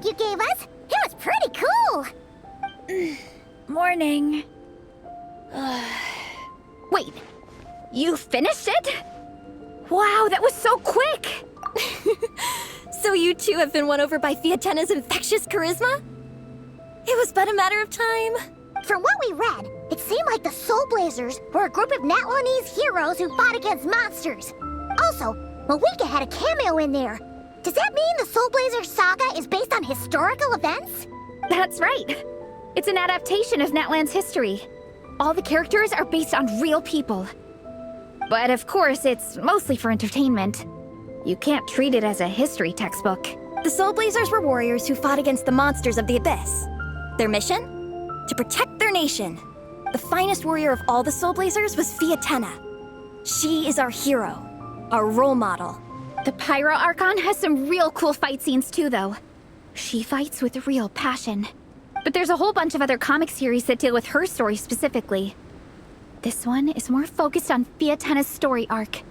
you gave us. It was pretty cool. Morning. Wait, you finished it? Wow, that was so quick! So you two have been won over by Fiatena's infectious charisma? It was but a matter of time. From what we read, it seemed like the Soulblazers were a group of Natlanese heroes who fought against monsters. Also, Malika had a cameo in there. Does that mean the Soulblazers saga is based on historical events? That's right. It's an adaptation of Natlan's history. All the characters are based on real people. But of course, it's mostly for entertainment. You can't treat it as a history textbook. The Soulblazers were warriors who fought against the monsters of the Abyss. Their mission? To protect their nation. The finest warrior of all the Soulblazers was Fiatena. She is our hero, our role model. The Pyro Archon has some real cool fight scenes too, though. She fights with real passion. But there's a whole bunch of other comic series that deal with her story specifically. This one is more focused on Fiatena's story arc.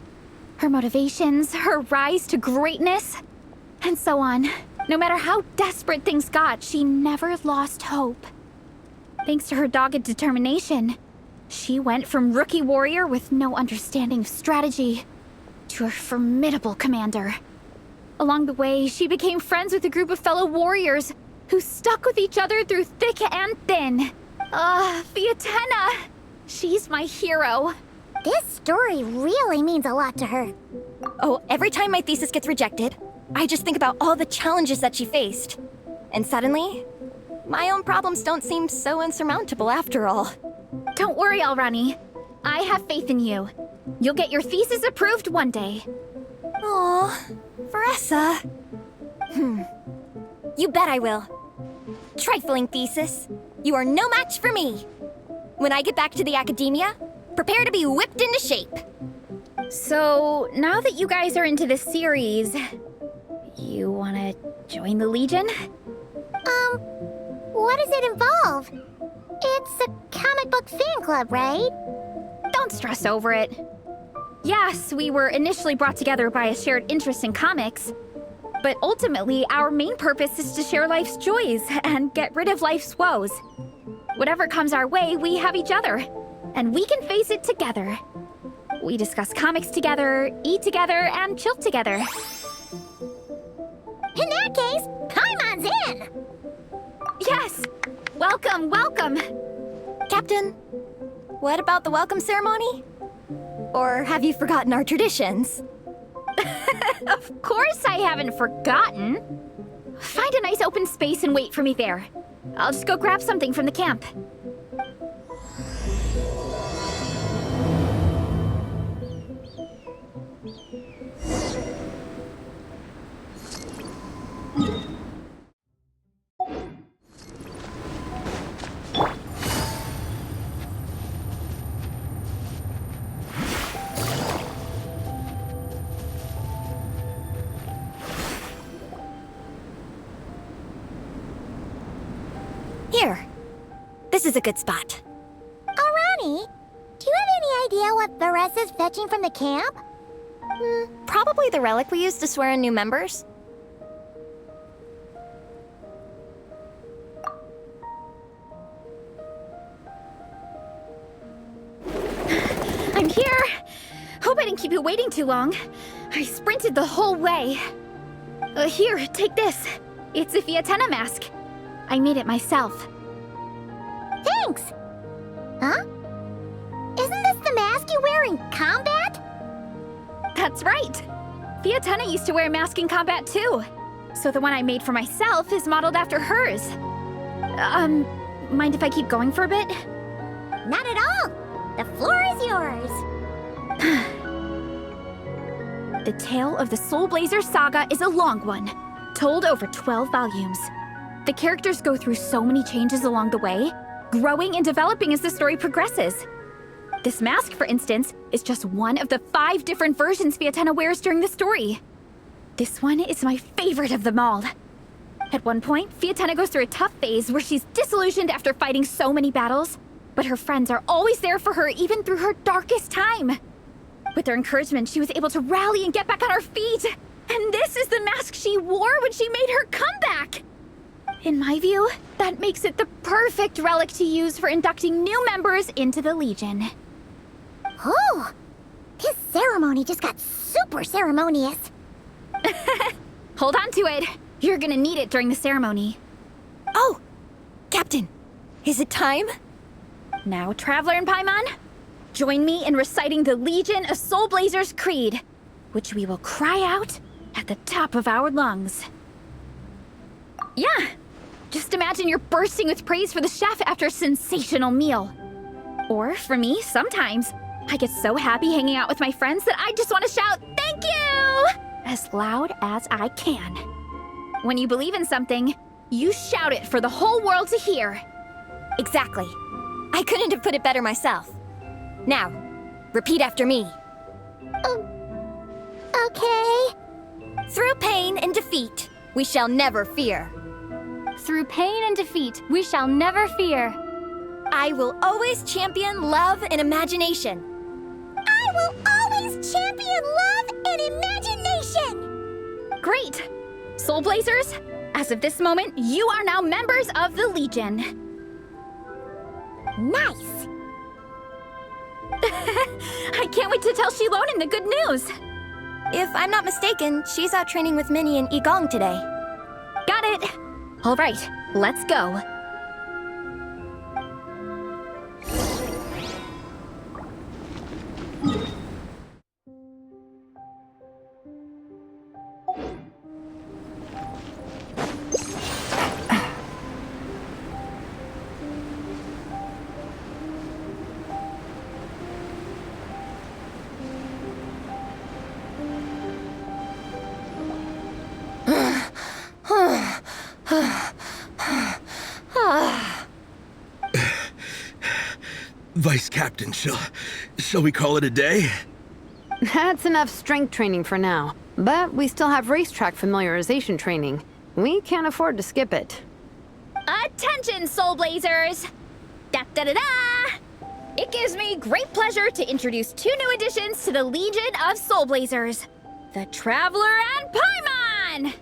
Her motivations, her rise to greatness, and so on. No matter how desperate things got, she never lost hope. Thanks to her dogged determination, she went from rookie warrior with no understanding of strategy to a formidable commander. Along the way, she became friends with a group of fellow warriors who stuck with each other through thick and thin. Fiatena! She's my hero. This story really means a lot to her. Oh, every time my thesis gets rejected, I just think about all the challenges that she faced. And suddenly, my own problems don't seem so insurmountable after all. Don't worry, Alrani. I have faith in you. You'll get your thesis approved one day. Aw, Veressa. You bet I will. Trifling thesis. You are no match for me. When I get back to the academia, prepare to be whipped into shape. So, now that you guys are into this series, you wanna join the Legion? What does it involve? It's a comic book fan club, right? Don't stress over it. Yes, we were initially brought together by a shared interest in comics, but ultimately our main purpose is to share life's joys and get rid of life's woes. Whatever comes our way, we have each other, and we can face it together. We discuss comics together, eat together, and chill together. In that case, Paimon's in! Yes! Welcome, welcome! Captain, what about the welcome ceremony? Or have you forgotten our traditions? Of course I haven't forgotten. Find a nice open space and wait for me there. I'll just go grab something from the camp. Here. This is a good spot. Alrani, do you have any idea what Veressa's fetching from the camp? Probably the relic we used to swear in new members. I'm here! Hope I didn't keep you waiting too long. I sprinted the whole way. Here, take this. It's a Fiatena mask. I made it myself. Thanks! Huh? Isn't this the mask you wear in combat? That's right! Fiatena used to wear a mask in combat too. So the one I made for myself is modeled after hers. Mind if I keep going for a bit? Not at all! The floor is yours! The tale of the Soulblazers saga is a long one, told over 12 volumes. The characters go through so many changes along the way, growing and developing as the story progresses. This mask, for instance, is just one of the 5 different versions Fiatena wears during the story. This one is my favorite of them all. At one point, Fiatena goes through a tough phase where she's disillusioned after fighting so many battles, but her friends are always there for her even through her darkest time. With their encouragement, she was able to rally and get back on her feet. And this is the mask she wore when she made her comeback. In my view, that makes it the perfect relic to use for inducting new members into the Legion. Oh, this ceremony just got super ceremonious. Hold on to it. You're gonna need it during the ceremony. Oh, Captain, is it time? Now, Traveler and Paimon, join me in reciting the Legion of Soulblazers Creed, which we will cry out at the top of our lungs. Yeah, just imagine you're bursting with praise for the chef after a sensational meal. Or, for me, sometimes, I get so happy hanging out with my friends that I just want to shout, "Thank you!" as loud as I can. When you believe in something, you shout it for the whole world to hear. Exactly. I couldn't have put it better myself. Now, repeat after me. Okay. Through pain and defeat, we shall never fear. Through pain and defeat, we shall never fear. I will always champion love and imagination. I will always champion love and imagination! Great! Soulblazers, as of this moment, you are now members of the Legion. Nice! I can't wait to tell Shilonen the good news. If I'm not mistaken, she's out training with Minnie and Igong today. Got it. All right, let's go. Vice Captain, shall we call it a day? That's enough strength training for now. But we still have racetrack familiarization training. We can't afford to skip it. Attention, Soulblazers! Da-da-da-da! It gives me great pleasure to introduce two new additions to the Legion of Soulblazers, the Traveler and Paimon!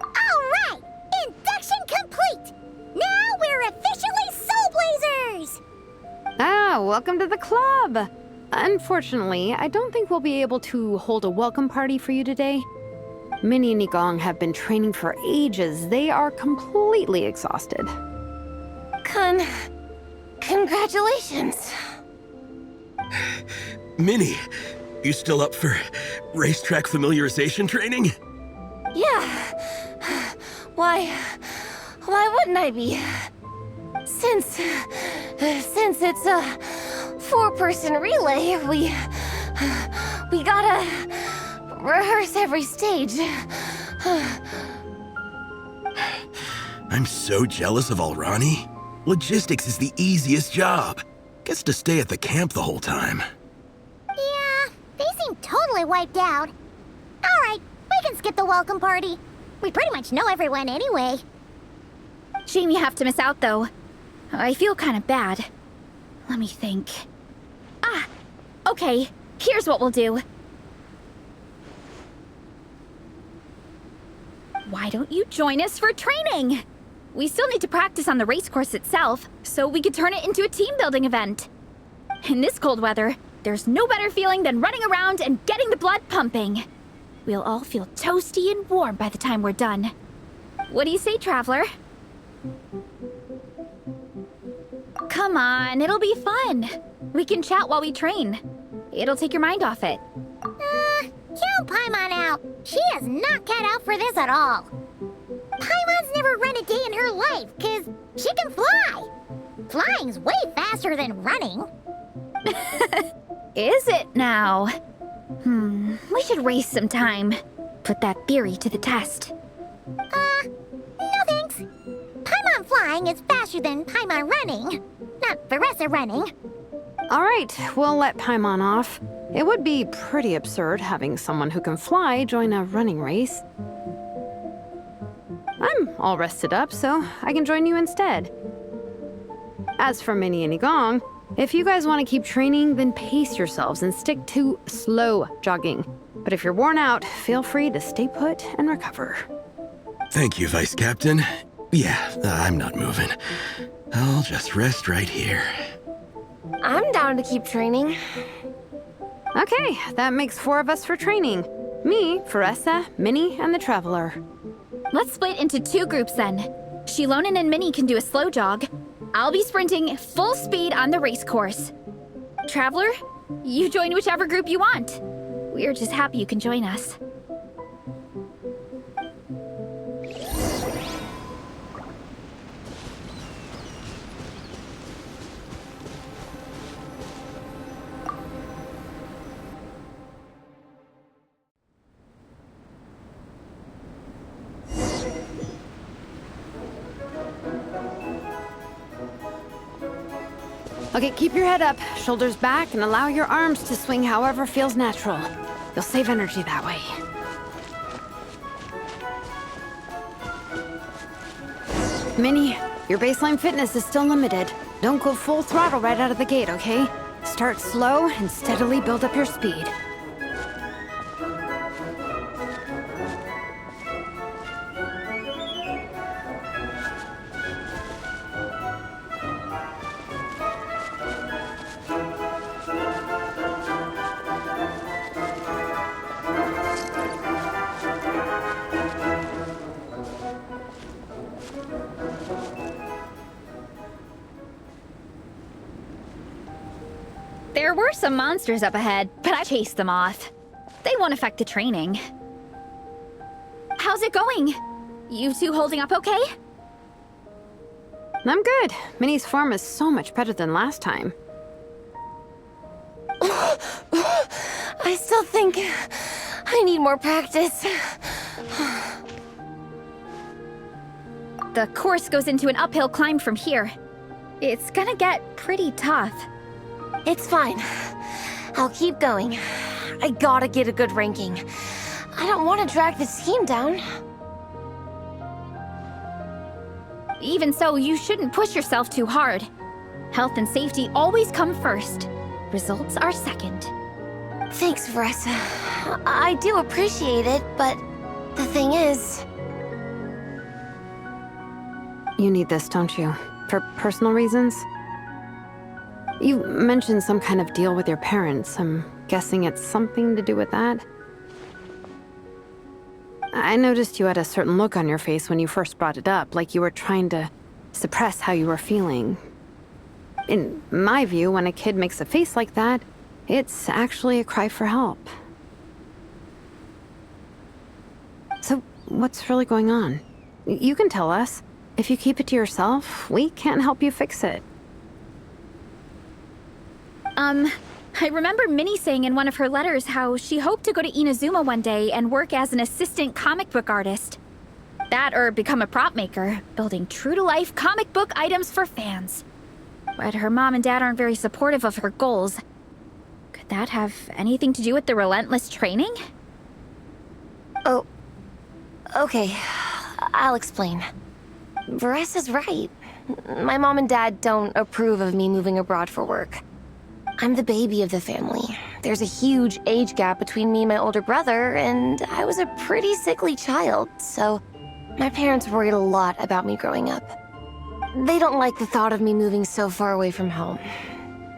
All right! Induction complete! Now we're officially Soulblazers! Ah, welcome to the club! Unfortunately, I don't think we'll be able to hold a welcome party for you today. Minnie and Igong have been training for ages. They are completely exhausted. Congratulations. Minnie, you still up for racetrack familiarization training? Yeah. Why wouldn't I be? Since it's a four-person relay, we gotta rehearse every stage. I'm so jealous of Alrani. Logistics is the easiest job. Gets to stay at the camp the whole time. Yeah, they seem totally wiped out. All right, we can skip the welcome party. We pretty much know everyone anyway. Shame you have to miss out, though. I feel kind of bad. Let me think. Ah, okay. Here's what we'll do. Why don't you join us for training? We still need to practice on the race course itself, so we could turn it into a team-building event. In this cold weather, there's no better feeling than running around and getting the blood pumping. We'll all feel toasty and warm by the time we're done. What do you say, Traveler? Come on, it'll be fun. We can chat while we train. It'll take your mind off it. Count Paimon out. She is not cut out for this at all. Paimon's never run a day in her life, 'cause she can fly. Flying's way faster than running. Is it now? We should race sometime. Put that theory to the test. No thanks. Paimon flying is faster than Paimon running. Not Veressa running. All right, we'll let Paimon off. It would be pretty absurd having someone who can fly join a running race. I'm all rested up, so I can join you instead. As for Minnie and Igong, if you guys want to keep training, then pace yourselves and stick to slow jogging. But if you're worn out, feel free to stay put and recover. Thank you, Vice Captain. Yeah, I'm not moving. I'll just rest right here. I'm down to keep training. Okay, that makes 4 of us for training. Me, Faressa, Minnie, and the Traveler. Let's split into 2 groups then. Shilonen and Minnie can do a slow jog. I'll be sprinting full speed on the race course. Traveler, you join whichever group you want. We're just happy you can join us. Okay, keep your head up, shoulders back, and allow your arms to swing however feels natural. You'll save energy that way. Minnie, your baseline fitness is still limited. Don't go full throttle right out of the gate, okay? Start slow and steadily build up your speed. There were some monsters up ahead, but I chased them off. They won't affect the training. How's it going? You two holding up okay? I'm good. Minnie's form is so much better than last time. I still think I need more practice. The course goes into an uphill climb from here. It's gonna get pretty tough. It's fine. I'll keep going. I gotta get a good ranking. I don't want to drag this team down. Even so, you shouldn't push yourself too hard. Health and safety always come first. Results are second. Thanks, Faressa. I do appreciate it, but the thing is... You need this, don't you? For personal reasons? You mentioned some kind of deal with your parents. I'm guessing it's something to do with that? I noticed you had a certain look on your face when you first brought it up, like you were trying to suppress how you were feeling. In my view, when a kid makes a face like that, it's actually a cry for help. So, what's really going on? You can tell us. If you keep it to yourself, we can't help you fix it. I remember Minnie saying in one of her letters how she hoped to go to Inazuma one day and work as an assistant comic book artist. That or become a prop maker, building true-to-life comic book items for fans. But her mom and dad aren't very supportive of her goals. Could that have anything to do with the relentless training? Oh, okay. I'll explain. Varessa's right. My mom and dad don't approve of me moving abroad for work. I'm the baby of the family. There's a huge age gap between me and my older brother, and I was a pretty sickly child, so my parents worried a lot about me growing up. They don't like the thought of me moving so far away from home.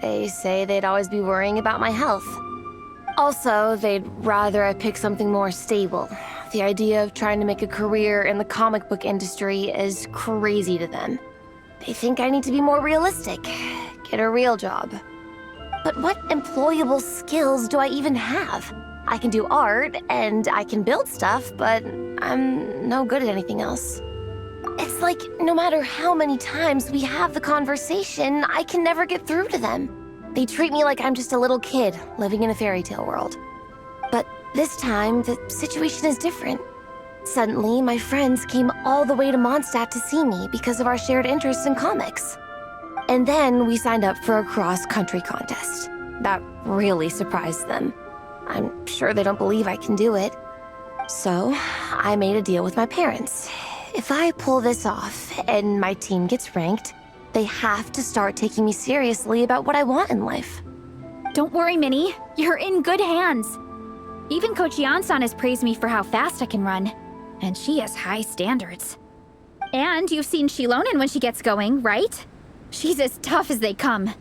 They say they'd always be worrying about my health. Also, they'd rather I pick something more stable. The idea of trying to make a career in the comic book industry is crazy to them. They think I need to be more realistic, get a real job. But what employable skills do I even have? I can do art, and I can build stuff, but I'm no good at anything else. It's like, no matter how many times we have the conversation, I can never get through to them. They treat me like I'm just a little kid living in a fairy tale world. But this time, the situation is different. Suddenly, my friends came all the way to Mondstadt to see me because of our shared interest in comics. And then we signed up for a cross-country contest. That really surprised them. I'm sure they don't believe I can do it. So, I made a deal with my parents. If I pull this off and my team gets ranked, they have to start taking me seriously about what I want in life. Don't worry, Minnie. You're in good hands. Even Coach Yan-san has praised me for how fast I can run. And she has high standards. And you've seen Shilonen when she gets going, right? She's as tough as they come.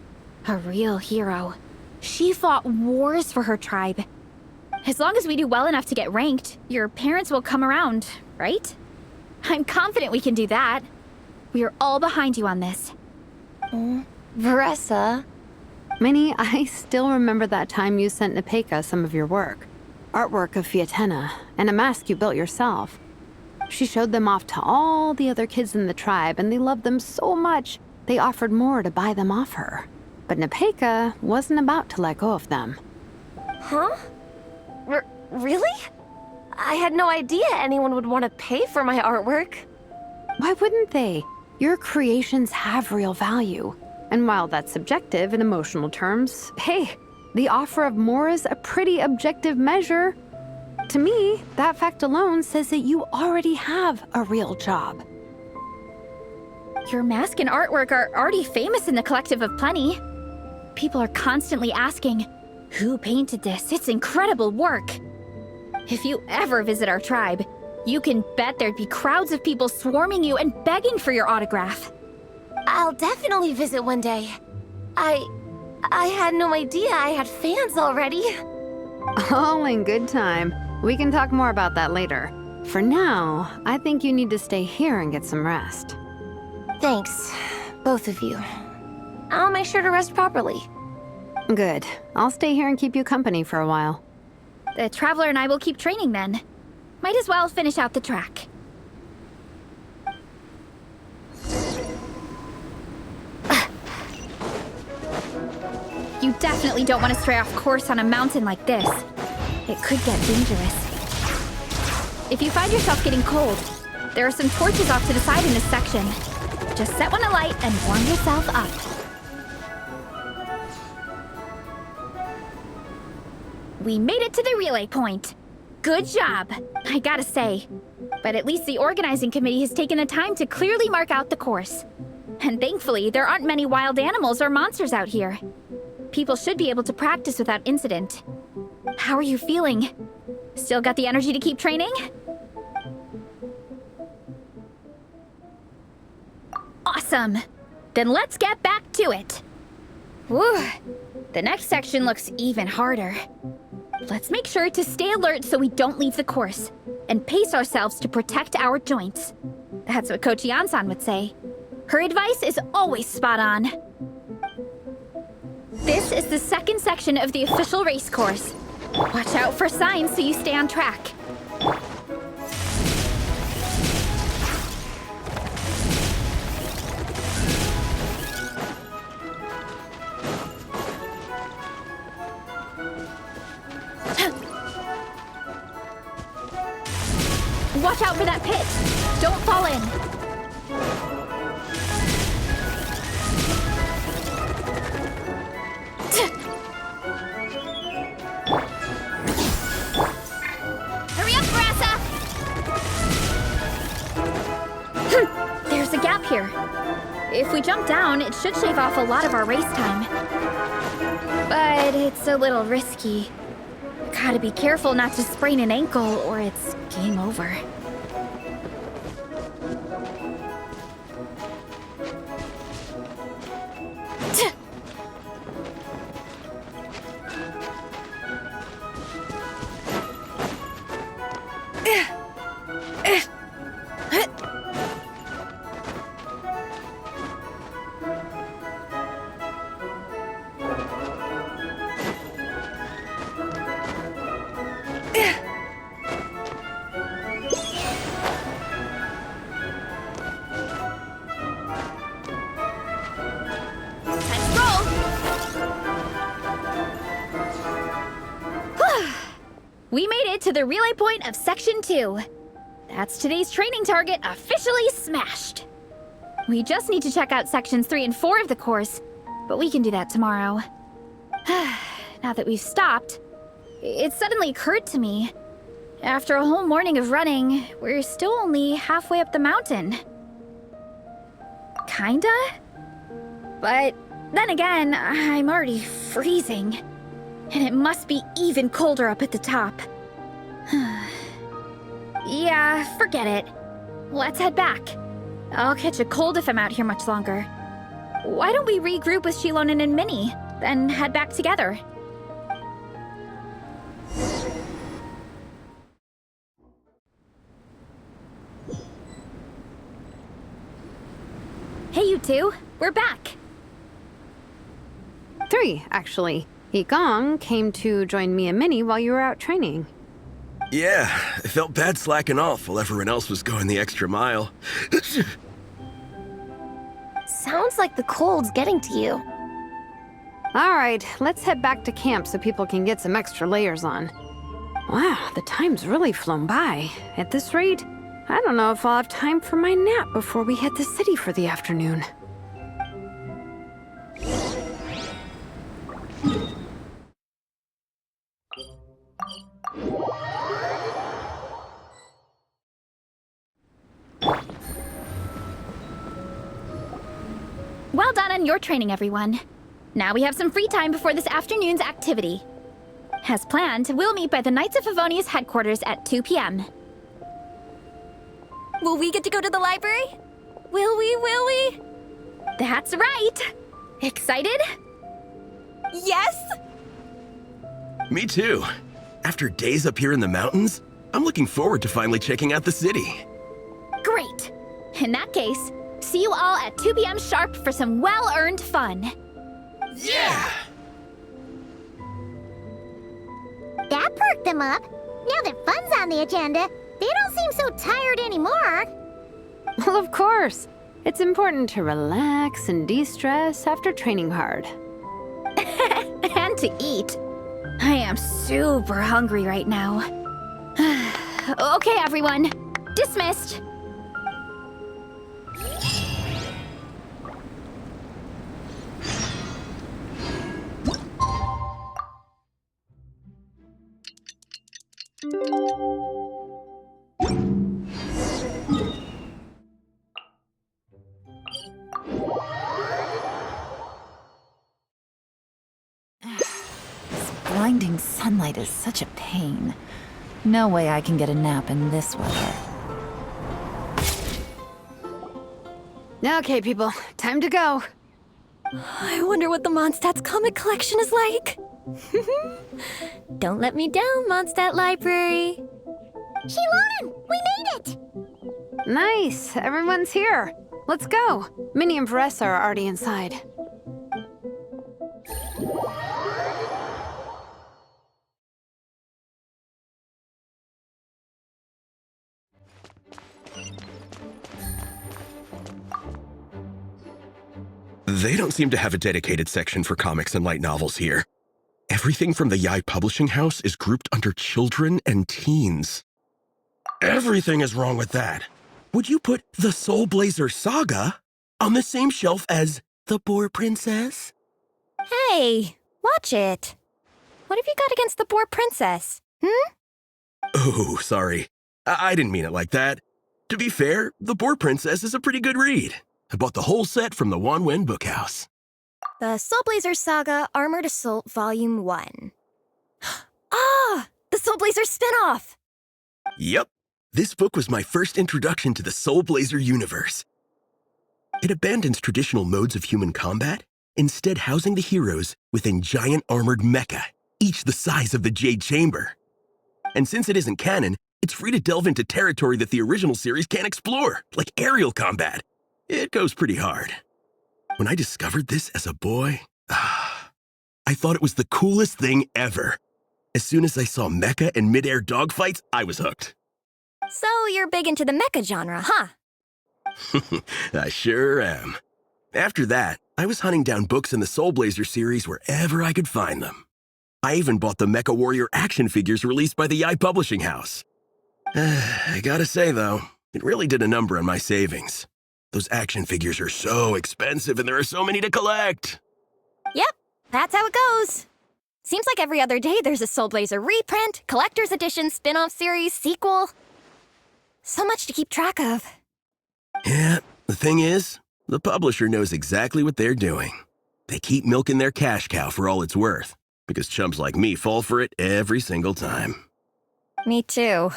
A real hero. She fought wars for her tribe. As long as we do well enough to get ranked, your parents will come around, right? I'm confident we can do that. We are all behind you on this. Veressa. Minnie, I still remember that time you sent Nepeka some of your work. Artwork of Fiatenna, and a mask you built yourself. She showed them off to all the other kids in the tribe, and they loved them so much, they offered more to buy them off her. But Nepeka wasn't about to let go of them. Huh? Really? I had no idea anyone would want to pay for my artwork. Why wouldn't they? Your creations have real value. And while that's subjective in emotional terms, hey, the offer of more is a pretty objective measure. To me, that fact alone says that you already have a real job. Your mask and artwork are already famous in the Collective of Plenty. People are constantly asking, who painted this? It's incredible work. If you ever visit our tribe, you can bet there'd be crowds of people swarming you and begging for your autograph. I'll definitely visit one day. I had no idea I had fans already. All in good time. We can talk more about that later. For now, I think you need to stay here and get some rest. Thanks, both of you. I'll make sure to rest properly. Good. I'll stay here and keep you company for a while. The Traveler and I will keep training then. Might as well finish out the track. You definitely don't want to stray off course on a mountain like this. It could get dangerous. If you find yourself getting cold, there are some torches off to the side in this section. Just set one alight and warm yourself up. We made it to the relay point. Good job, I gotta say. But at least the organizing committee has taken the time to clearly mark out the course. And thankfully, there aren't many wild animals or monsters out here. People should be able to practice without incident. How are you feeling? Still got the energy to keep training? Awesome! Then let's get back to it. Whew. The next section looks even harder. Let's make sure to stay alert so we don't leave the course, and pace ourselves to protect our joints. That's what Coach Yansan would say. Her advice is always spot on. This is the second section of the official race course. Watch out for signs so you stay on track. Watch out for that pit! Don't fall in! Hurry up, Veressa! There's a gap here. If we jump down, it should shave off a lot of our race time. But it's a little risky. Gotta be careful not to sprain an ankle or it's game over. We made it to the relay point of Section 2. That's today's training target officially smashed. We just need to check out Sections 3 and 4 of the course, but we can do that tomorrow. Now that we've stopped, it suddenly occurred to me. After a whole morning of running, we're still only halfway up the mountain. Kinda? But then again, I'm already freezing. And it must be even colder up at the top. Yeah, forget it. Let's head back. I'll catch a cold if I'm out here much longer. Why don't we regroup with Shilonen and Minnie, then head back together? Hey, you two. We're back. 3, actually. Igong came to join me and Minnie while you were out training. Yeah, I felt bad slacking off while everyone else was going the extra mile. Sounds like the cold's getting to you. All right, let's head back to camp so people can get some extra layers on. Wow, the time's really flown by. At this rate, I don't know if I'll have time for my nap before we hit the city for the afternoon. Well done on your training, everyone. Now we have some free time before this afternoon's activity. As planned, we'll meet by the Knights of Favonia's headquarters at 2 p.m. Will we get to go to the library? Will we? That's right! Excited? Yes! Me too. After days up here in the mountains, I'm looking forward to finally checking out the city. Great! In that case, see you all at 2 p.m. sharp for some well-earned fun. Yeah! That perked them up. Now that fun's on the agenda, they don't seem so tired anymore. Well, of course. It's important to relax and de-stress after training hard. And to eat. I am super hungry right now. Okay, everyone. Dismissed. Blinding sunlight is such a pain. No way I can get a nap in this weather. Okay, people, time to go. I wonder what the Mondstadt's comic collection is like. Don't let me down, Mondstadt Library. Shilonen, we made it! Nice, everyone's here. Let's go. Minnie and Vanessa are already inside. They don't seem to have a dedicated section for comics and light novels here. Everything from the Yai Publishing House is grouped under children and teens. Everything is wrong with that. Would you put the Soulblazers Saga on the same shelf as The Boar Princess? Hey, watch it. What have you got against the Boar Princess? Oh, sorry. I didn't mean it like that. To be fair, The Boar Princess is a pretty good read. I bought the whole set from the Wanwen Bookhouse. The Soulblazers Saga Armored Assault Volume 1. Ah! The Soulblazers spin-off! Yep. This book was my first introduction to the Soulblazer universe. It abandons traditional modes of human combat, instead housing the heroes within giant armored mecha, each the size of the Jade Chamber. And since it isn't canon, it's free to delve into territory that the original series can't explore, like aerial combat. It goes pretty hard. When I discovered this as a boy, I thought it was the coolest thing ever. As soon as I saw mecha and mid-air dogfights, I was hooked. So you're big into the mecha genre, huh? I sure am. After that, I was hunting down books in the Soulblazer series wherever I could find them. I even bought the Mecha Warrior action figures released by the Yai Publishing House. I gotta say, though, it really did a number on my savings. Those action figures are so expensive and there are so many to collect. Yep, that's how it goes. Seems like every other day there's a Soulblazer reprint, collector's edition, spin-off series, sequel. So much to keep track of. Yeah, the thing is, the publisher knows exactly what they're doing. They keep milking their cash cow for all it's worth, because chumps like me fall for it every single time. Me too.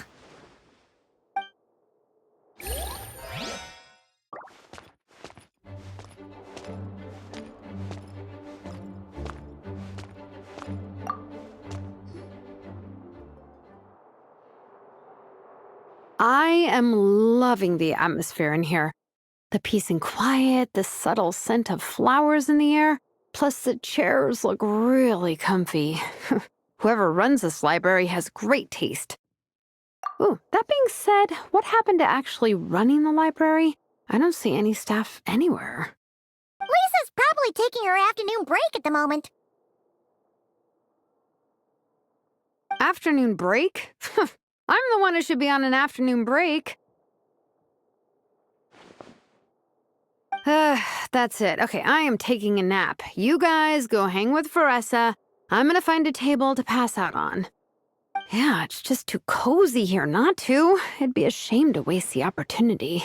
I am loving the atmosphere in here. The peace and quiet, the subtle scent of flowers in the air, plus the chairs look really comfy. Whoever runs this library has great taste. Ooh, that being said, what happened to actually running the library? I don't see any staff anywhere. Lisa's probably taking her afternoon break at the moment. Afternoon break? I'm the one who should be on an afternoon break. That's it. Okay, I am taking a nap. You guys go hang with Veressa. I'm gonna find a table to pass out on. Yeah, it's just too cozy here not to. It'd be a shame to waste the opportunity.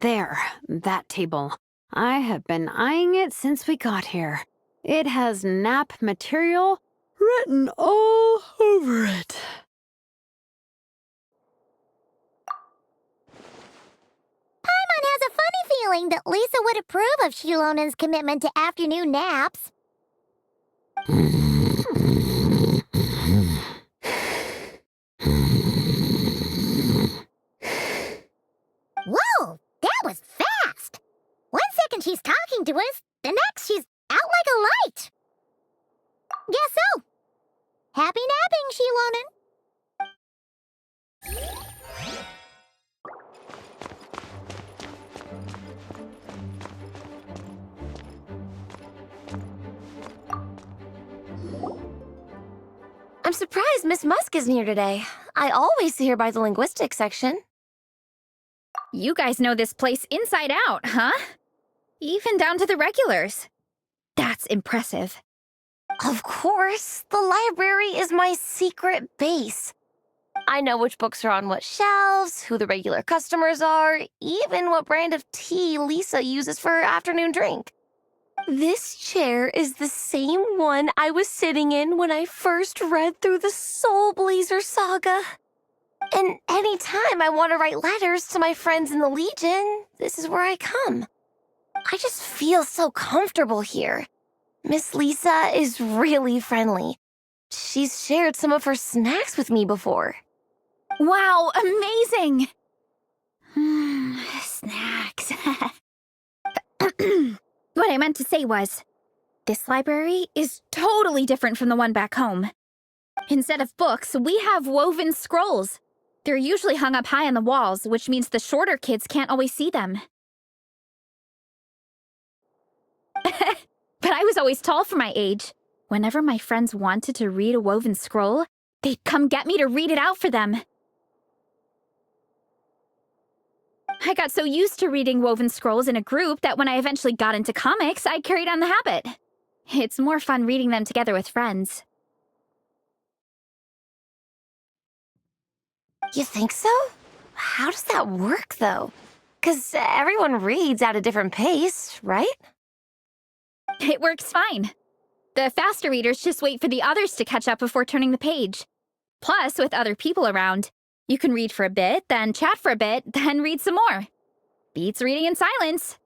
There, that table. I have been eyeing it since we got here. It has nap material written all over it. Paimon has a funny feeling that Lisa would approve of Shilonen's commitment to afternoon naps. Whoa, that was fast! 1 second she's talking to us, the next she's out like a light. Guess so. Happy napping, Shilonen. I'm surprised Miss Musk isn't here today. I always see her by the linguistics section. You guys know this place inside out, huh? Even down to the regulars. That's impressive. Of course, the library is my secret base. I know which books are on what shelves, who the regular customers are, even what brand of tea Lisa uses for her afternoon drink. This chair is the same one I was sitting in when I first read through the Soulblazers saga. And anytime I want to write letters to my friends in the Legion, this is where I come. I just feel so comfortable here. Miss Lisa is really friendly. She's shared some of her snacks with me before. Wow, amazing! Snacks. What I meant to say was, this library is totally different from the one back home. Instead of books, we have woven scrolls. They're usually hung up high on the walls, which means the shorter kids can't always see them. But I was always tall for my age. Whenever my friends wanted to read a woven scroll, they'd come get me to read it out for them. I got so used to reading woven scrolls in a group that when I eventually got into comics, I carried on the habit. It's more fun reading them together with friends. You think so? How does that work, though? 'Cause everyone reads at a different pace, right? It works fine. The faster readers just wait for the others to catch up before turning the page. Plus, with other people around, you can read for a bit, then chat for a bit, then read some more. Beats reading in silence.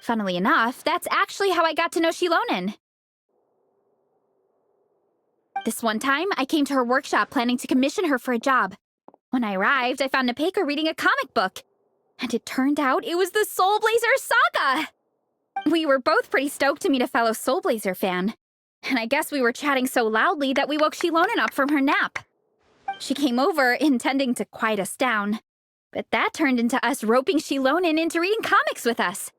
Funnily enough, that's actually how I got to know Shilonen. This one time, I came to her workshop planning to commission her for a job. When I arrived, I found Nepeka reading a comic book. And it turned out it was the Soulblazers saga! We were both pretty stoked to meet a fellow Soulblazer fan. And I guess we were chatting so loudly that we woke Shilonen up from her nap. She came over intending to quiet us down. But that turned into us roping Shilonen into reading comics with us.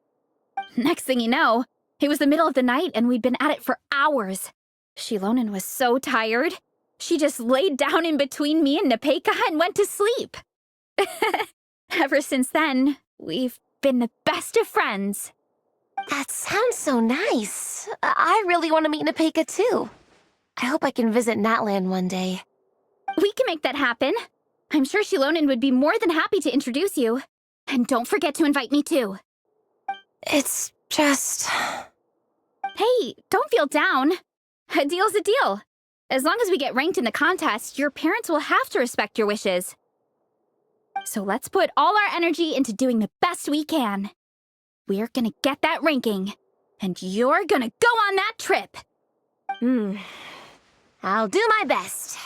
Next thing you know, it was the middle of the night and we'd been at it for hours. Shilonen was so tired. She just laid down in between me and Nepeka and went to sleep. Ever since then, we've been the best of friends. That sounds so nice. I really want to meet Nepeka, too. I hope I can visit Natland one day. We can make that happen. I'm sure Shilonen would be more than happy to introduce you. And don't forget to invite me, too. It's just... Hey, don't feel down. A deal's a deal. As long as we get ranked in the contest, your parents will have to respect your wishes. So let's put all our energy into doing the best we can. We're gonna get that ranking, and you're gonna go on that trip. I'll do my best.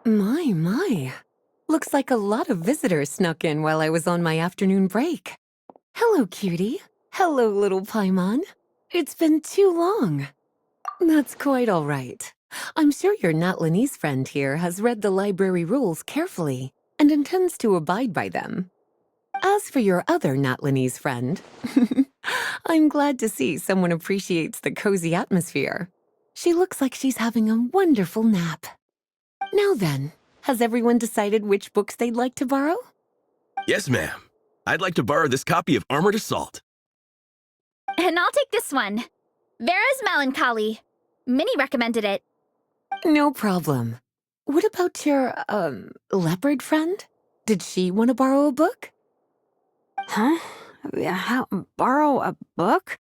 My. Looks like a lot of visitors snuck in while I was on my afternoon break. Hello, cutie. Hello, little Paimon. It's been too long. That's quite all right. I'm sure your Natlanese friend here has read the library rules carefully and intends to abide by them. As for your other Natlanese friend, I'm glad to see someone appreciates the cozy atmosphere. She looks like she's having a wonderful nap. Now then, has everyone decided which books they'd like to borrow? Yes, ma'am. I'd like to borrow this copy of Armored Assault. And I'll take this one. Vera's Melancholy. Minnie recommended it. No problem. What about your, leopard friend? Did she want to borrow a book? Huh? Borrow a book?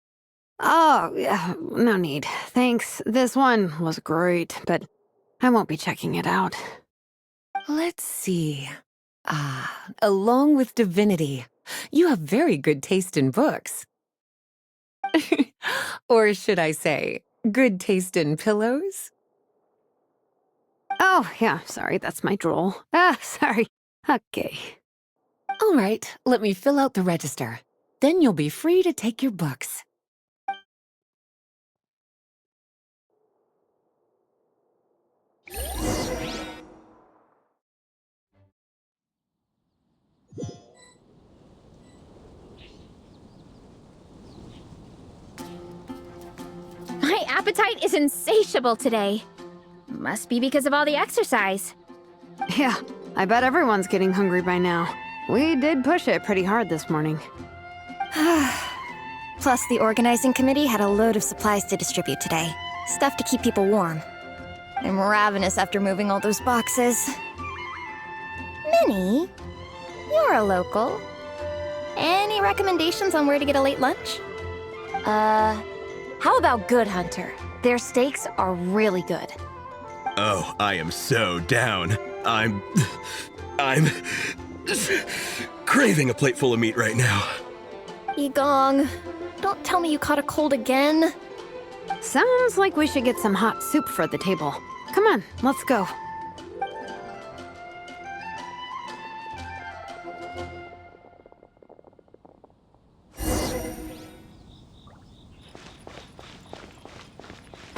Oh, yeah, no need. Thanks. This one was great, but I won't be checking it out. Let's see. Along with Divinity, you have very good taste in books. Or should I say, good taste in pillows? Oh, yeah, sorry, that's my drool. Sorry. Okay. All right, let me fill out the register. Then you'll be free to take your books. My appetite is insatiable today. Must be because of all the exercise. Yeah, I bet everyone's getting hungry by now. We did push it pretty hard this morning. Plus, the organizing committee had a load of supplies to distribute today. Stuff to keep people warm. I'm ravenous after moving all those boxes. Minnie, you're a local. Any recommendations on where to get a late lunch? How about Good Hunter? Their steaks are really good. Oh, I am so down. I'm craving a plate full of meat right now. Yigong, don't tell me you caught a cold again. Sounds like we should get some hot soup for the table. Come on, let's go.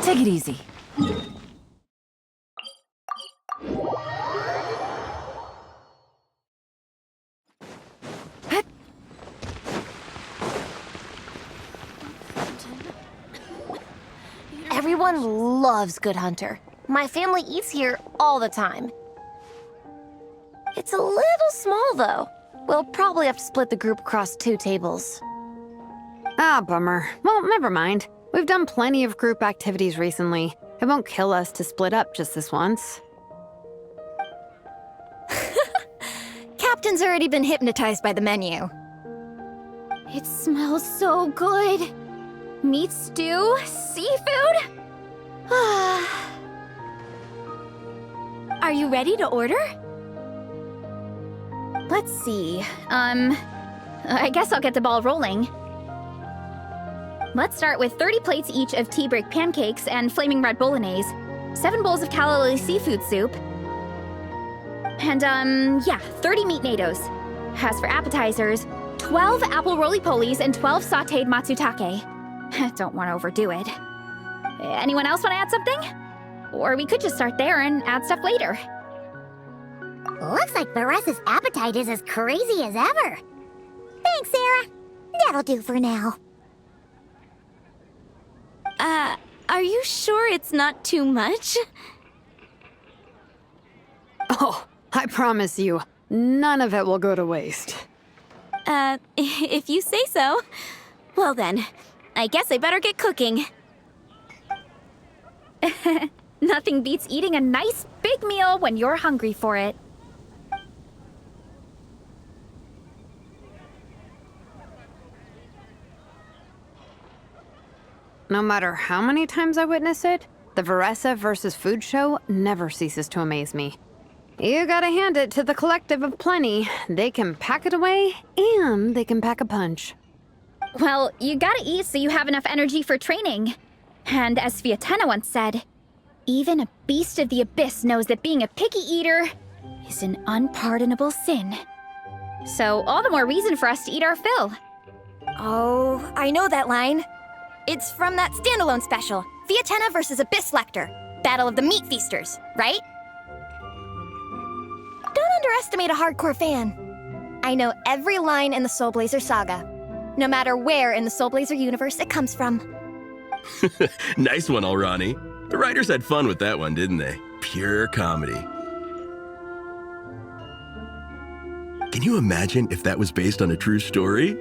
Take it easy. Everyone loves Good Hunter. My family eats here all the time. It's a little small, though. We'll probably have to split the group across 2 tables. Ah, bummer. Well, never mind. We've done plenty of group activities recently. It won't kill us to split up just this once. Captain's already been hypnotized by the menu. It smells so good. Meat stew? Seafood? Are you ready to order? Let's see. I guess I'll get the ball rolling. Let's start with 30 plates each of tea break pancakes and flaming red bolognese, 7 bowls of calla seafood soup, and 30 meat natos. As for appetizers, 12 apple roly-polies and 12 sautéed matsutake. Don't want to overdo it. Anyone else want to add something? Or we could just start there and add stuff later. Looks like Baressa's appetite is as crazy as ever. Thanks, Sarah. That'll do for now. Are you sure it's not too much? Oh, I promise you, none of it will go to waste. If you say so. Well then, I guess I better get cooking. Nothing beats eating a nice big meal when you're hungry for it. No matter how many times I witness it, the Veressa versus Food show never ceases to amaze me. You gotta hand it to the collective of plenty. They can pack it away, and they can pack a punch. Well, you gotta eat so you have enough energy for training. And as Fiatena once said, Even a beast of the abyss knows that being a picky eater is an unpardonable sin. So all the more reason for us to eat our fill. Oh, I know that line. It's from that standalone special, Fiatenna versus Abyss Lecter, Battle of the Meat Feasters, right? Don't underestimate a hardcore fan. I know every line in the Soulblazer saga, no matter where in the Soulblazer universe it comes from. Nice one, Alrani. The writers had fun with that one, didn't they? Pure comedy. Can you imagine if that was based on a true story?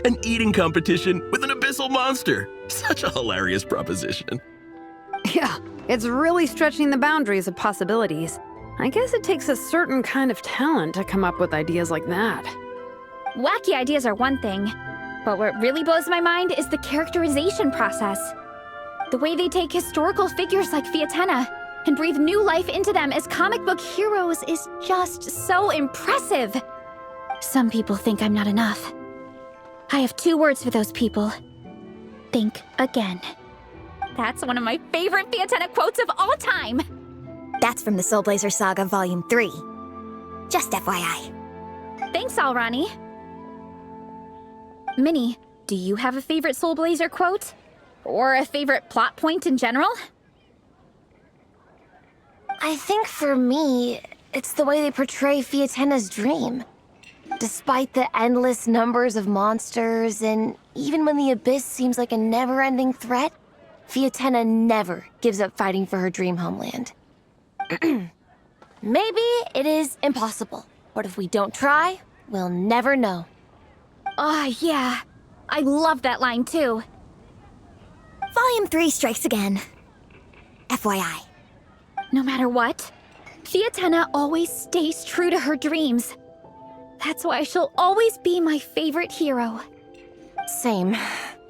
An eating competition with an abyssal monster. Such a hilarious proposition. Yeah, it's really stretching the boundaries of possibilities. I guess it takes a certain kind of talent to come up with ideas like that. Wacky ideas are one thing, but what really blows my mind is the characterization process. The way they take historical figures like Fiatenna and breathe new life into them as comic book heroes is just so impressive. Some people think I'm not enough. I have 2 words for those people. Think again. That's one of my favorite Fiatenna quotes of all time. That's from the Soulblazer Saga Volume 3. Just FYI. Thanks, Alrani. Minnie, do you have a favorite Soulblazer quote? Or a favorite plot point in general? I think for me, it's the way they portray Fiatenna's dream. Despite the endless numbers of monsters, and even when the Abyss seems like a never-ending threat, Fiatenna never gives up fighting for her dream homeland. Maybe it is impossible, but if we don't try, we'll never know. Yeah. I love that line too. Volume 3 strikes again. FYI. No matter what, Fiatenna always stays true to her dreams. That's why she'll always be my favorite hero. Same.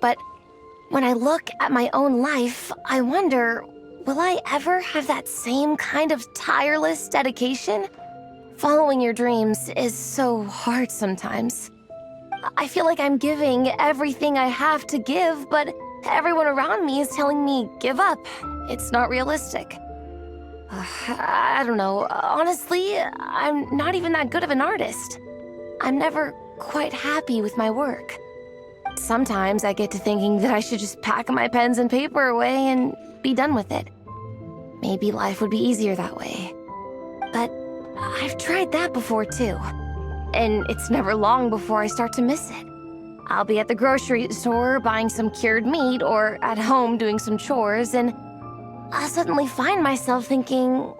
But when I look at my own life, I wonder, will I ever have that same kind of tireless dedication? Following your dreams is so hard sometimes. I feel like I'm giving everything I have to give, but everyone around me is telling me, give up. It's not realistic. I don't know. Honestly, I'm not even that good of an artist. I'm never quite happy with my work. Sometimes I get to thinking that I should just pack my pens and paper away and be done with it. Maybe life would be easier that way. But I've tried that before too. And it's never long before I start to miss it. I'll be at the grocery store buying some cured meat or at home doing some chores, and I'll suddenly find myself thinking,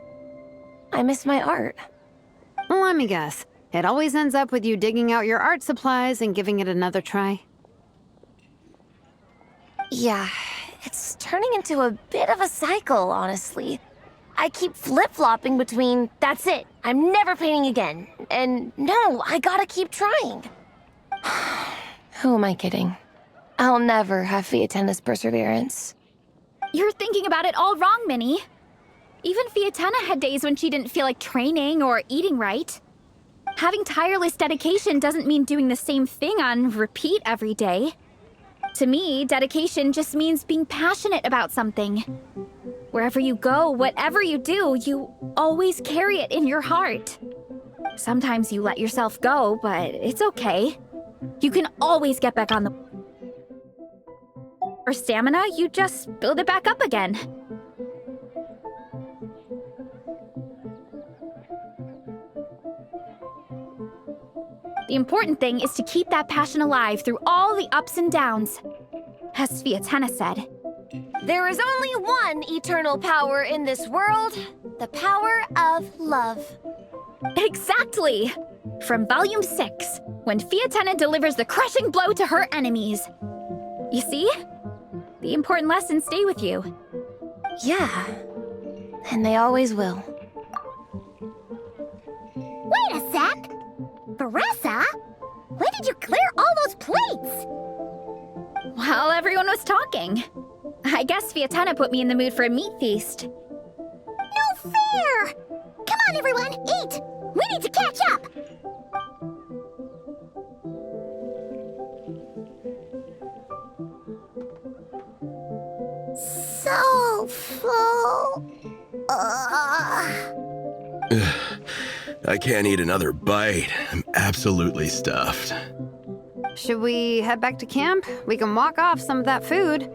I miss my art. Let me guess. It always ends up with you digging out your art supplies and giving it another try. Yeah, it's turning into a bit of a cycle, honestly. I keep flip-flopping between, that's it, I'm never painting again, and no, I gotta keep trying. Who am I kidding? I'll never have Fiatenna's perseverance. You're thinking about it all wrong, Minnie. Even Fiatenna had days when she didn't feel like training or eating right. Having tireless dedication doesn't mean doing the same thing on repeat every day. To me, dedication just means being passionate about something. Wherever you go, whatever you do, you always carry it in your heart. Sometimes you let yourself go, but it's okay. You can always get back on the... Or stamina, you just build it back up again. The important thing is to keep that passion alive through all the ups and downs. As Fiatenna said, there is only one eternal power in this world, the power of love. Exactly! From Volume 6, when Fiatenna delivers the crushing blow to her enemies. You see? The important lessons stay with you. Yeah, and they always will. Wait a sec! Beressa? When did you clear all those plates? While everyone was talking. I guess Fiatenna put me in the mood for a meat feast. No fair! Come on, everyone, eat! We need to catch up! So full. I can't eat another bite. I'm absolutely stuffed. Should we head back to camp? We can walk off some of that food.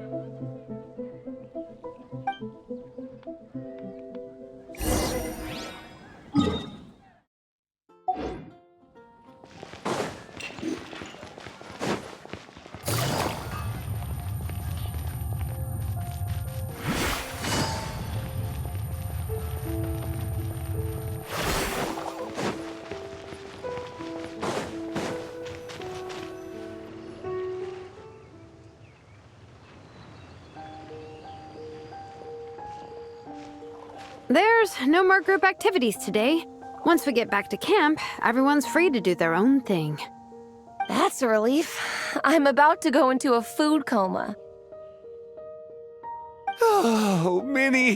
There's no more group activities today. Once we get back to camp, everyone's free to do their own thing. That's a relief. I'm about to go into a food coma. Oh, Minnie,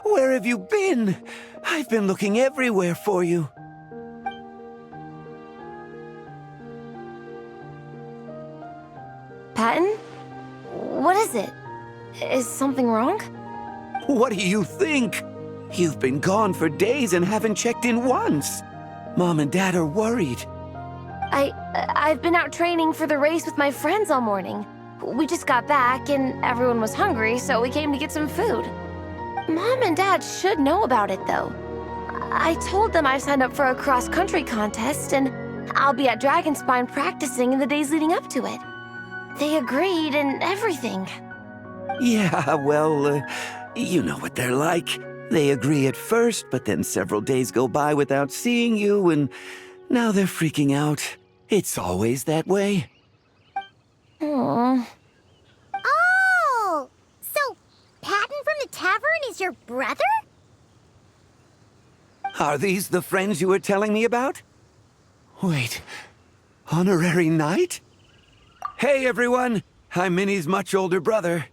where have you been? I've been looking everywhere for you. Patton? What is it? Is something wrong? What do you think? You've been gone for days and haven't checked in once. Mom and Dad are worried. I've been out training for the race with my friends all morning. We just got back and everyone was hungry, so we came to get some food. Mom and Dad should know about it, though. I told them I signed up for a cross-country contest and I'll be at Dragonspine practicing in the days leading up to it. They agreed and everything. Yeah, well, you know what they're like. They agree at first, but then several days go by without seeing you, and now they're freaking out. It's always that way. Aww. Oh! So, Patton from the tavern is your brother? Are these the friends you were telling me about? Wait, honorary knight? Hey, everyone! I'm Minnie's much older brother.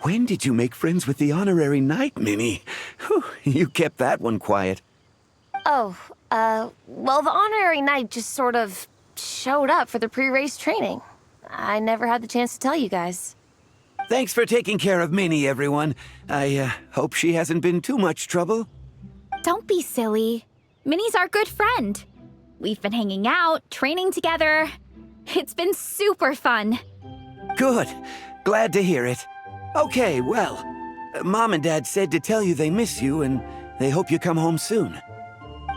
When did you make friends with the honorary knight, Minnie? Whew, you kept that one quiet. Oh, well, the honorary knight just sort of showed up for the pre-race training. I never had the chance to tell you guys. Thanks for taking care of Minnie, everyone. I hope she hasn't been too much trouble. Don't be silly. Minnie's our good friend. We've been hanging out, training together. It's been super fun. Good. Glad to hear it. Okay, well, Mom and Dad said to tell you they miss you and they hope you come home soon.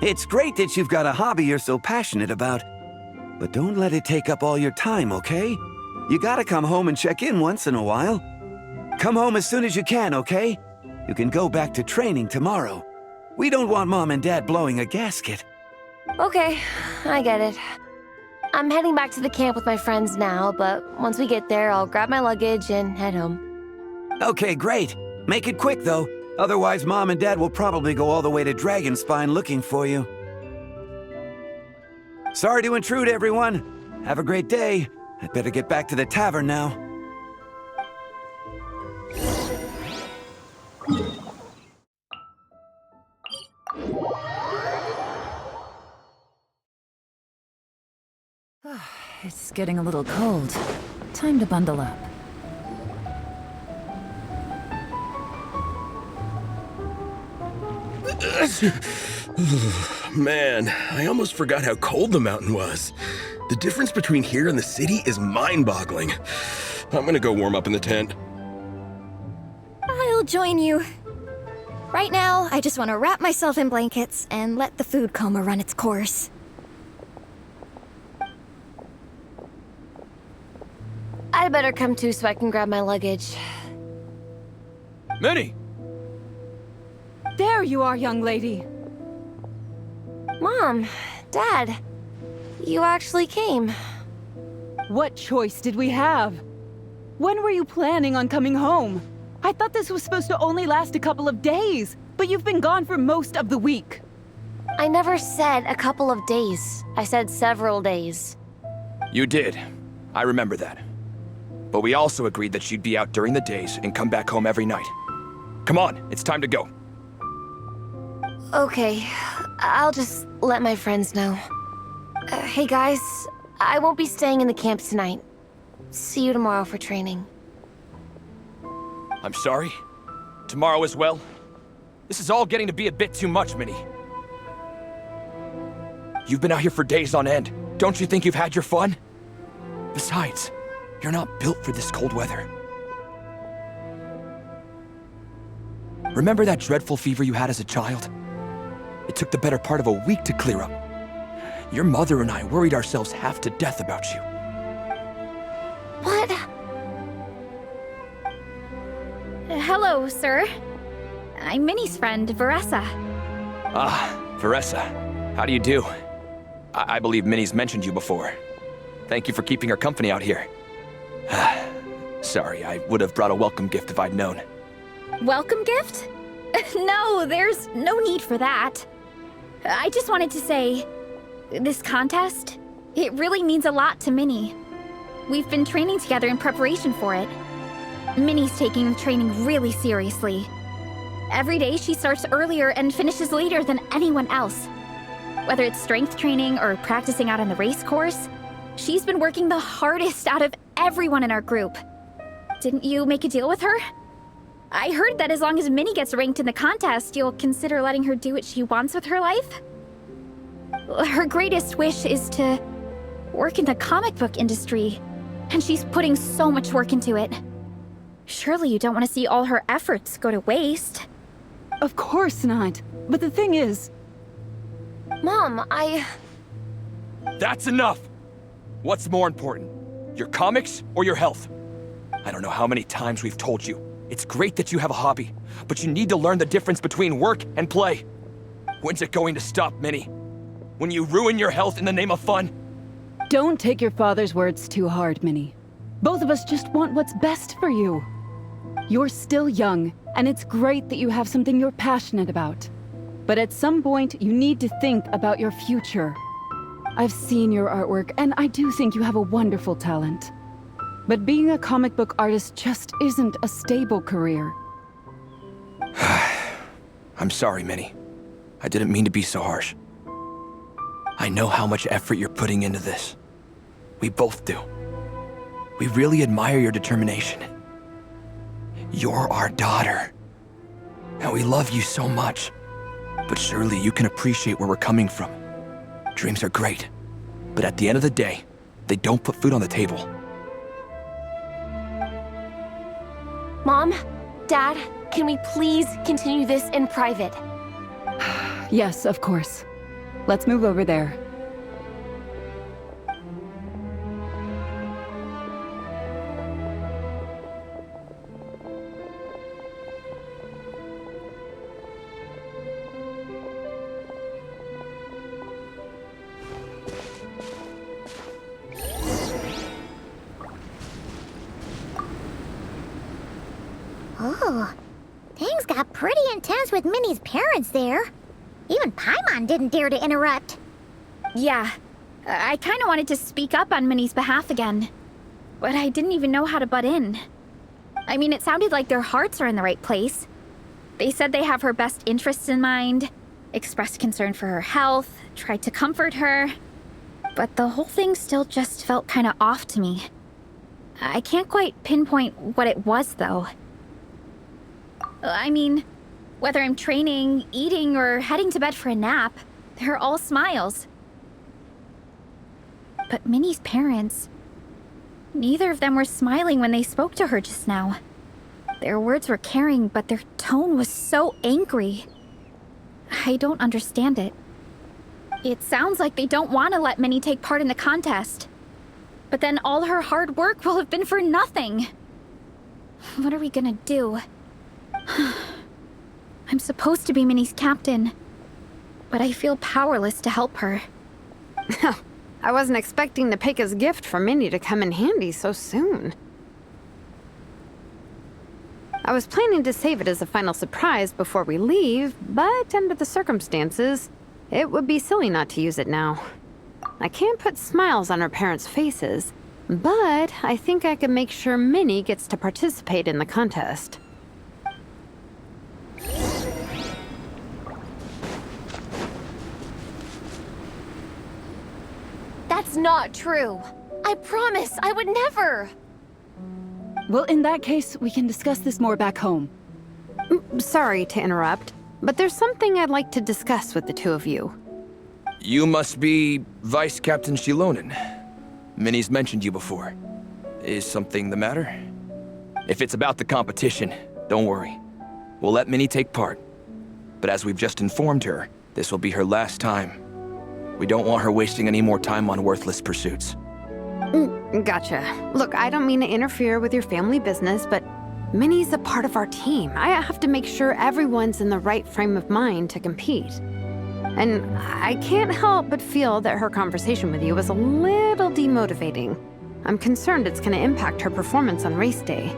It's great that you've got a hobby you're so passionate about, but don't let it take up all your time, okay? You gotta come home and check in once in a while. Come home as soon as you can, okay? You can go back to training tomorrow. We don't want Mom and Dad blowing a gasket. Okay, I get it. I'm heading back to the camp with my friends now, but once we get there, I'll grab my luggage and head home. Okay, great. Make it quick, though. Otherwise, Mom and Dad will probably go all the way to Dragonspine looking for you. Sorry to intrude, everyone. Have a great day. I'd better get back to the tavern now. It's getting a little cold. Time to bundle up. Man, I almost forgot how cold the mountain was. The difference between here and the city is mind-boggling. I'm gonna go warm up in the tent. I'll join you. Right now, I just want to wrap myself in blankets and let the food coma run its course. I'd better come too so I can grab my luggage. Minnie! There you are, young lady. Mom, Dad, you actually came. What choice did we have? When were you planning on coming home? I thought this was supposed to only last a couple of days, but you've been gone for most of the week. I never said a couple of days. I said several days. You did. I remember that. But we also agreed that she'd be out during the days and come back home every night. Come on, it's time to go. Okay, I'll just let my friends know. Hey guys, I won't be staying in the camp tonight. See you tomorrow for training. I'm sorry. Tomorrow as well. This is all getting to be a bit too much, Minnie. You've been out here for days on end. Don't you think you've had your fun? Besides, you're not built for this cold weather. Remember that dreadful fever you had as a child? It took the better part of a week to clear up. Your mother and I worried ourselves half to death about you. What? Hello, sir. I'm Minnie's friend, Veressa. Ah, Veressa. How do you do? I believe Minnie's mentioned you before. Thank you for keeping her company out here. Sorry, I would have brought a welcome gift if I'd known. Welcome gift? No, there's no need for that. I just wanted to say, this contest, it really means a lot to Minnie. We've been training together in preparation for it. Minnie's taking the training really seriously. Every day she starts earlier and finishes later than anyone else. Whether it's strength training or practicing out on the race course, she's been working the hardest out of everyone in our group. Didn't you make a deal with her? I heard that as long as Minnie gets ranked in the contest, you'll consider letting her do what she wants with her life? Her greatest wish is to work in the comic book industry, and she's putting so much work into it. Surely you don't want to see all her efforts go to waste. Of course not. But the thing is... Mom, That's enough! What's more important, your comics or your health? I don't know how many times we've told you. It's great that you have a hobby, but you need to learn the difference between work and play. When's it going to stop, Minnie? When you ruin your health in the name of fun? Don't take your father's words too hard, Minnie. Both of us just want what's best for you. You're still young, and it's great that you have something you're passionate about. But at some point, you need to think about your future. I've seen your artwork, and I do think you have a wonderful talent. But being a comic book artist just isn't a stable career. I'm sorry, Minnie. I didn't mean to be so harsh. I know how much effort you're putting into this. We both do. We really admire your determination. You're our daughter. And we love you so much. But surely you can appreciate where we're coming from. Dreams are great. But at the end of the day, they don't put food on the table. Mom, Dad, can we please continue this in private? Yes, of course. Let's move over there. Oh, things got pretty intense with Minnie's parents there. Even Paimon didn't dare to interrupt. Yeah, I kind of wanted to speak up on Minnie's behalf again, but I didn't even know how to butt in. I mean, it sounded like their hearts are in the right place. They said they have her best interests in mind, expressed concern for her health, tried to comfort her, but the whole thing still just felt kind of off to me. I can't quite pinpoint what it was, though. I mean, whether I'm training, eating, or heading to bed for a nap, they're all smiles. But Minnie's parents, neither of them were smiling when they spoke to her just now. Their words were caring, but their tone was so angry. I don't understand it. It sounds like they don't want to let Minnie take part in the contest. But then all her hard work will have been for nothing. What are we gonna do? I'm supposed to be Minnie's captain, but I feel powerless to help her. I wasn't expecting the Pekka's gift for Minnie to come in handy so soon. I was planning to save it as a final surprise before we leave, but under the circumstances, it would be silly not to use it now. I can't put smiles on her parents' faces, but I think I can make sure Minnie gets to participate in the contest. That's not true. I promise I would never. Well, in that case, we can discuss this more back home. Sorry to interrupt, but there's something I'd like to discuss with the two of you. You must be Vice Captain Shilonen. Minnie's mentioned you before. Is something the matter? If it's about the competition, don't worry. We'll let Minnie take part. But as we've just informed her, this will be her last time. We don't want her wasting any more time on worthless pursuits. Gotcha. Look, I don't mean to interfere with your family business, but Minnie's a part of our team. I have to make sure everyone's in the right frame of mind to compete. And I can't help but feel that her conversation with you was a little demotivating. I'm concerned it's going to impact her performance on race day.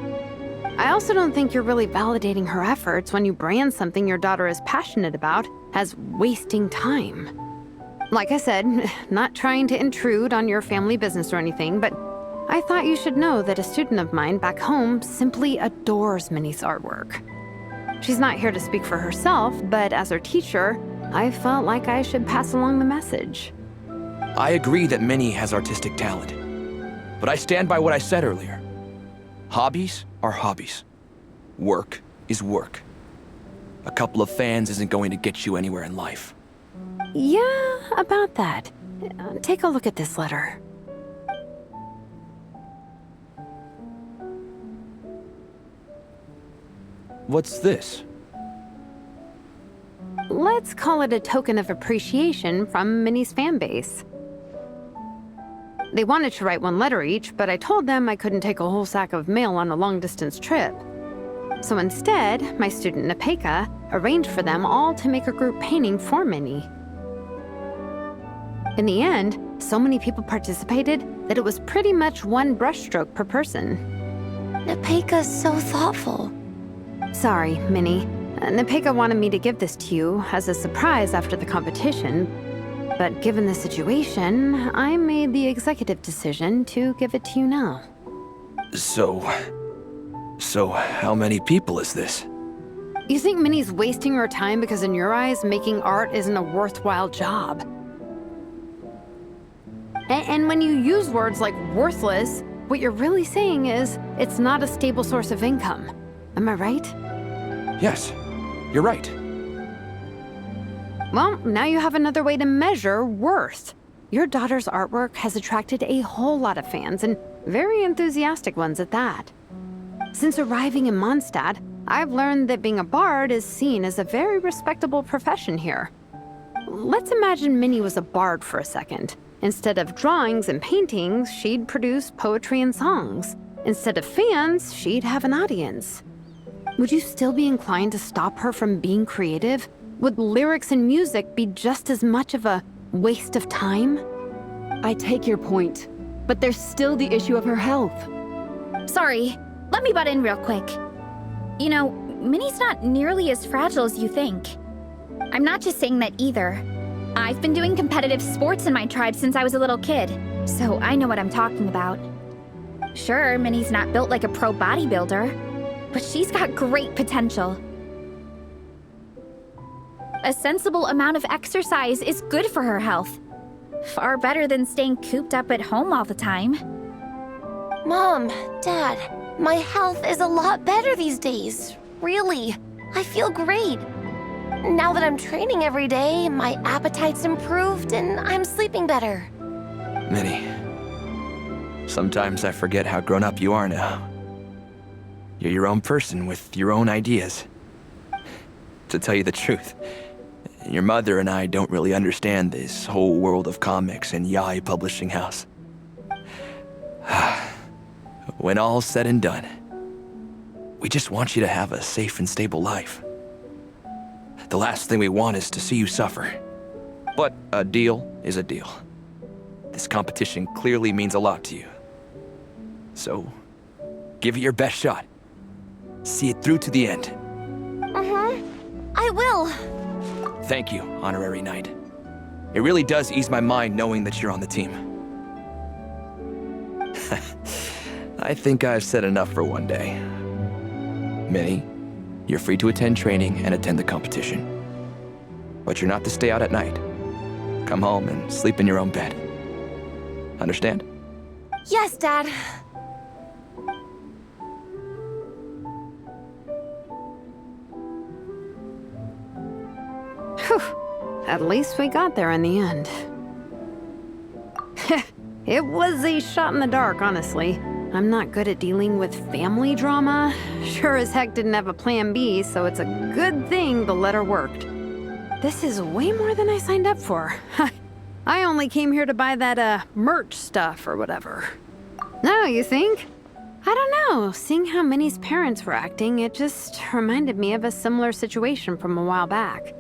I also don't think you're really validating her efforts when you brand something your daughter is passionate about as wasting time. Like I said, not trying to intrude on your family business or anything, but I thought you should know that a student of mine back home simply adores Minnie's artwork. She's not here to speak for herself, but as her teacher, I felt like I should pass along the message. I agree that Minnie has artistic talent. But I stand by what I said earlier. Hobbies are hobbies. Work is work. A couple of fans isn't going to get you anywhere in life. Yeah, about that. Take a look at this letter. What's this? Let's call it a token of appreciation from Minnie's fan base. They wanted to write one letter each, but I told them I couldn't take a whole sack of mail on a long-distance trip. So instead, my student Nepeka arranged for them all to make a group painting for Minnie. In the end, so many people participated that it was pretty much one brushstroke per person. Nepeka's so thoughtful. Sorry, Minnie. Nepeka wanted me to give this to you as a surprise after the competition, but given the situation, I made the executive decision to give it to you now. So how many people is this? You think Minnie's wasting her time because in your eyes, making art isn't a worthwhile job? And when you use words like worthless, what you're really saying is it's not a stable source of income. Am I right? Yes, you're right. Well, now you have another way to measure worth. Your daughter's artwork has attracted a whole lot of fans, and very enthusiastic ones at that. Since arriving in Mondstadt, I've learned that being a bard is seen as a very respectable profession here. Let's imagine Minnie was a bard for a second. Instead of drawings and paintings, she'd produce poetry and songs. Instead of fans, she'd have an audience. Would you still be inclined to stop her from being creative? Would lyrics and music be just as much of a waste of time? I take your point, but there's still the issue of her health. Sorry, let me butt in real quick. You know, Minnie's not nearly as fragile as you think. I'm not just saying that either. I've been doing competitive sports in my tribe since I was a little kid, so I know what I'm talking about. Sure, Minnie's not built like a pro bodybuilder, but she's got great potential. A sensible amount of exercise is good for her health. Far better than staying cooped up at home all the time. Mom, Dad, my health is a lot better these days. Really, I feel great. Now that I'm training every day, my appetite's improved and I'm sleeping better. Minnie, sometimes I forget how grown up you are now. You're your own person with your own ideas. To tell you the truth, your mother and I don't really understand this whole world of comics and Yaoi Publishing House. When all's said and done, we just want you to have a safe and stable life. The last thing we want is to see you suffer. But a deal is a deal. This competition clearly means a lot to you. So, give it your best shot. See it through to the end. I will. Thank you, Honorary Knight. It really does ease my mind knowing that you're on the team. I think I've said enough for one day. Minnie, you're free to attend training and attend the competition. But you're not to stay out at night. Come home and sleep in your own bed. Understand? Yes, Dad. At least we got there in the end. It was a shot in the dark, honestly. I'm not good at dealing with family drama. Sure as heck didn't have a plan B, so it's a good thing the letter worked. This is way more than I signed up for. I only came here to buy that, merch stuff or whatever. No, you think? I don't know. Seeing how Minnie's parents were acting, it just reminded me of a similar situation from a while back.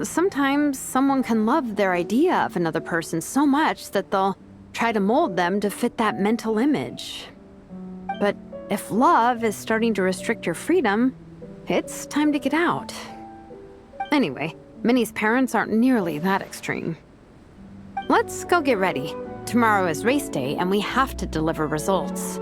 Sometimes someone can love their idea of another person so much that they'll try to mold them to fit that mental image. But if love is starting to restrict your freedom, it's time to get out. Anyway, Minnie's parents aren't nearly that extreme. Let's go get ready. Tomorrow is race day and we have to deliver results.